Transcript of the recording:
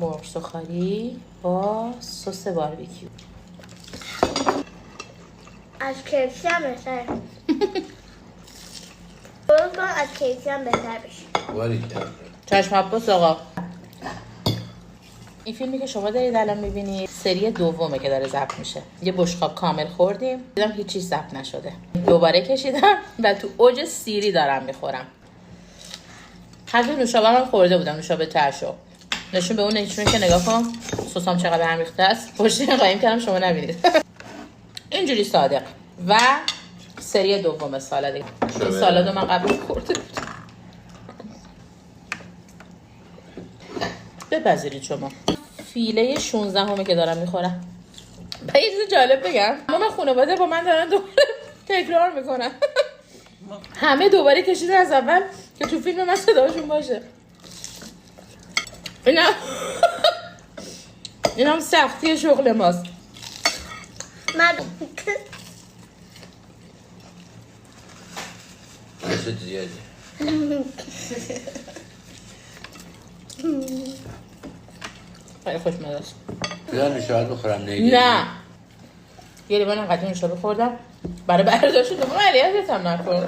مرغ سوخاری با سس باربیکیو. از کیفی هم بهتره. درست کن از کیفی هم بهتر بشه. ولی کرده. چشم عباس آقا. این فیلمی که شما دارید الان میبینید سری دومه که داره ضبط میشه. یه بشقاب کامل خوردیم، دیدم هیچ چیز ضبط نشده. دوباره کشیدم و تو اوج سیری دارم میخورم. حتی نوشابه هم خورده بودم، نوشابه ترشو. نشون به اون نشون که نگاه کن سسام چقدر به هم ریخته است. پشت قایم کردم شما نبینید. اینجوری صادق. و سری دوم سالاد. این سالادو من قبل خورده بودم. بپذیرید شما. فیله 16 همه که دارم میخورم. و یه چیز جالب بگم، من خانواده با من دارن دوباره تکرار میکنن. همه دوباره کشیدن از اول که تو فیلم من صداشون باشه. این هم سختی شغل ماست. من کشت زیادی. خیلی خوشمزه است. بذار نوشابه بخورم نیدی. نه یه لیوان انقدر نوشابه خوردم برای برداشت دوم علیه هم نکن.